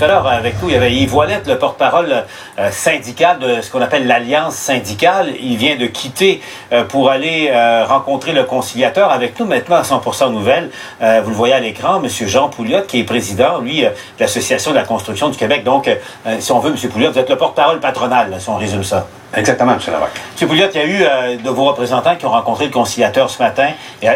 Tout à l'heure, avec nous, il y avait Yves Ouellette, le porte-parole syndical de ce qu'on appelle l'Alliance syndicale. Il vient de quitter pour aller rencontrer le conciliateur. Avec nous maintenant à 100% Nouvelles, vous le voyez à l'écran, M. Jean Pouliot, qui est président, lui, de l'Association de la construction du Québec. Donc, si on veut, M. Pouliot, vous êtes le porte-parole patronal, là, si on résume ça. Exactement, M. Larocque. M. Pouliot, il y a eu de vos représentants qui ont rencontré le conciliateur ce matin.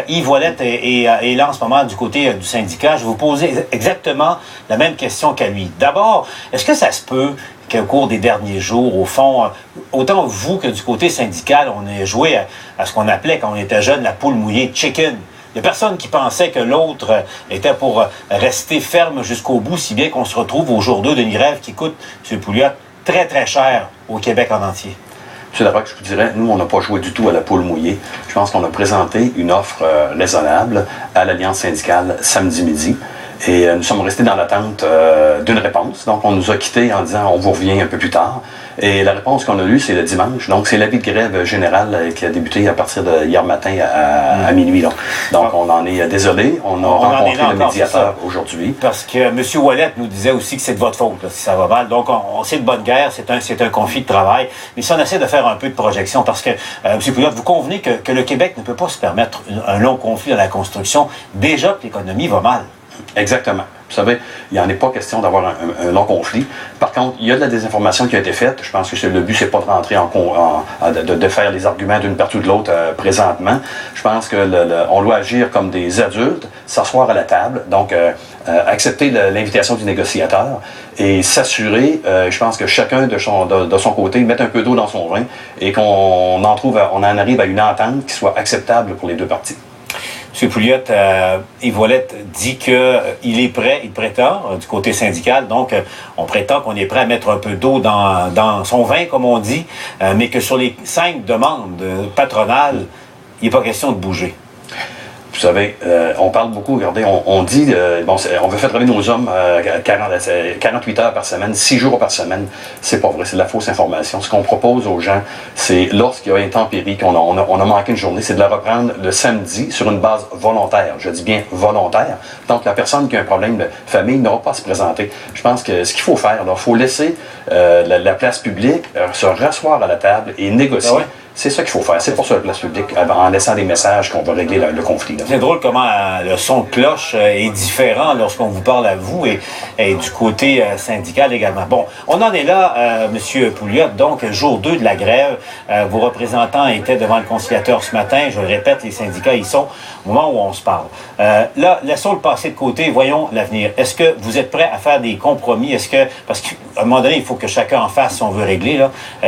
Yves Ouellette est là en ce moment du côté du syndicat. Je vais vous poser exactement la même question qu'à lui. D'abord, est-ce que ça se peut qu'au cours des derniers jours, au fond, autant vous que du côté syndical, on ait joué à ce qu'on appelait, quand on était jeune, la poule mouillée, chicken? Il n'y a personne qui pensait que l'autre était pour rester ferme jusqu'au bout, si bien qu'on se retrouve au jour 2 d'une grève qui coûte, M. Pouliot, très, très cher au Québec en entier. M. Larocque, je vous dirais, nous, on n'a pas joué du tout à la poule mouillée. Je pense qu'on a présenté une offre raisonnable à l'Alliance syndicale samedi midi. Et nous sommes restés dans l'attente d'une réponse. Donc, on nous a quittés en disant « on vous revient un peu plus tard ». Et la réponse qu'on a eue, c'est le dimanche. Donc, c'est l'avis de grève général qui a débuté à partir de hier matin à minuit. Là. Donc, on en est désolé. On a rencontré le médiateur aujourd'hui. Parce que M. Ouellette nous disait aussi que c'est de votre faute là, si ça va mal. Donc, c'est de bonne guerre, c'est un conflit de travail. Mais si on essaie de faire un peu de projection, parce que, M. Pouliot, vous convenez que le Québec ne peut pas se permettre un long conflit dans la construction, déjà que l'économie va mal. Exactement. Vous savez, il n'y en est pas question d'avoir un long conflit. Par contre, il y a de la désinformation qui a été faite. Je pense que le but, c'est pas de rentrer de faire les arguments d'une partie ou de l'autre présentement. Je pense que on doit agir comme des adultes, s'asseoir à la table, donc accepter l'invitation du négociateur et s'assurer, je pense que chacun de son côté, mettre un peu d'eau dans son vin et qu'on en arrive à une entente qui soit acceptable pour les deux parties. M. Pouliot, Yves Ouellette dit qu'il est prêt, il prétend, du côté syndical, donc on prétend qu'on est prêt à mettre un peu d'eau dans son vin, comme on dit, mais que sur les 5 demandes patronales, il n'est pas question de bouger. Vous savez, on parle beaucoup, regardez, on dit, on veut faire travailler nos hommes 48 heures par semaine, 6 jours par semaine. C'est pas vrai, c'est de la fausse information. Ce qu'on propose aux gens, c'est lorsqu'il y a intempérie, qu'on a manqué une journée, c'est de la reprendre le samedi sur une base volontaire. Je dis bien volontaire. Donc, la personne qui a un problème de famille n'aura pas à se présenter. Je pense que ce qu'il faut faire, il faut laisser la place publique se rasseoir à la table et négocier. Ah ouais? C'est ça qu'il faut faire. C'est pour ça la place publique, en laissant des messages qu'on va régler le conflit. C'est drôle comment le son de cloche est différent lorsqu'on vous parle à vous et du côté syndical également. Bon, on en est là, M. Pouliot. Donc, jour 2 de la grève, vos représentants étaient devant le conciliateur ce matin. Je le répète, les syndicats y sont au moment où on se parle. Là, laissons le passé de côté, voyons l'avenir. Est-ce que vous êtes prêts à faire des compromis? Parce qu'à un moment donné, il faut que chacun en fasse si on veut régler.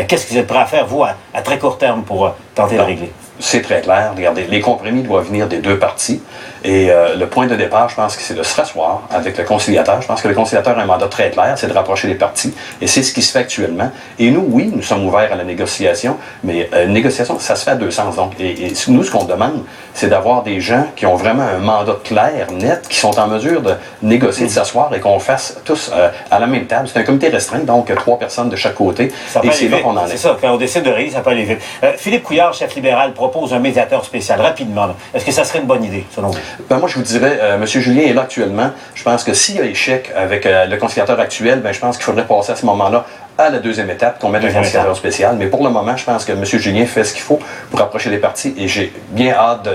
Qu'est-ce que vous êtes prêts à faire, vous, à très court terme, pour tenter de régler? C'est très clair. Regardez, les compromis doivent venir des deux parties. Et le point de départ, je pense que c'est de se rasseoir avec le conciliateur. Je pense que le conciliateur a un mandat très clair, c'est de rapprocher les parties. Et c'est ce qui se fait actuellement. Et nous, oui, nous sommes ouverts à la négociation, mais une négociation, ça se fait à deux sens. Donc, et nous, ce qu'on demande, c'est d'avoir des gens qui ont vraiment un mandat clair, net, qui sont en mesure de négocier, de s'asseoir et qu'on fasse tous à la même table. C'est un comité restreint, donc 3 personnes de chaque côté. Et c'est là qu'on en est. C'est ça, quand on décide de régler, ça peut aller vite. Philippe Couillard, chef libéral, propose un médiateur spécial, rapidement. Est-ce que ça serait une bonne idée, selon vous? Ben moi, je vous dirais, M. Julien est là actuellement. Je pense que s'il y a échec avec le conciliateur actuel, ben, je pense qu'il faudrait passer à ce moment-là à la deuxième étape, qu'on mette un conciliateur spécial. Mais pour le moment, je pense que M. Julien fait ce qu'il faut pour approcher les parties et j'ai bien hâte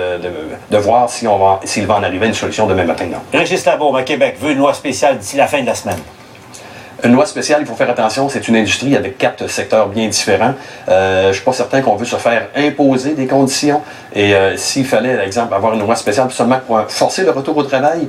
de voir s'il va en arriver à une solution demain matin. Non. Régis Labaume, à Québec, veut une loi spéciale d'ici la fin de la semaine. Une loi spéciale, il faut faire attention, c'est une industrie avec 4 secteurs bien différents. Je ne suis pas certain qu'on veut se faire imposer des conditions. Et s'il fallait, par exemple, avoir une loi spéciale seulement pour forcer le retour au travail,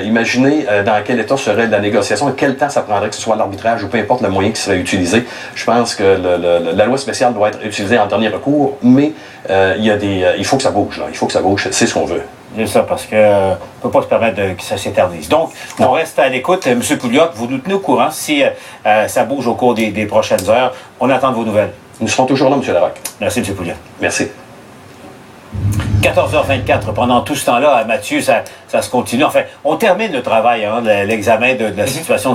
imaginez dans quel état serait la négociation et quel temps ça prendrait, que ce soit l'arbitrage ou peu importe le moyen qui serait utilisé. Je pense que la loi spéciale doit être utilisée en dernier recours, mais il faut que ça bouge. Là. Il faut que ça bouge, c'est ce qu'on veut. C'est ça, parce qu'on ne peut pas se permettre que ça s'éternise. Donc, on reste à l'écoute. M. Pouliot, vous nous tenez au courant si ça bouge au cours des prochaines heures. On attend de vos nouvelles. Nous serons toujours là, M. Larocque. Merci, M. Pouliot. Merci. 14h24. Pendant tout ce temps-là, Mathieu, ça se continue. Enfin, on termine le travail, l'examen de la situation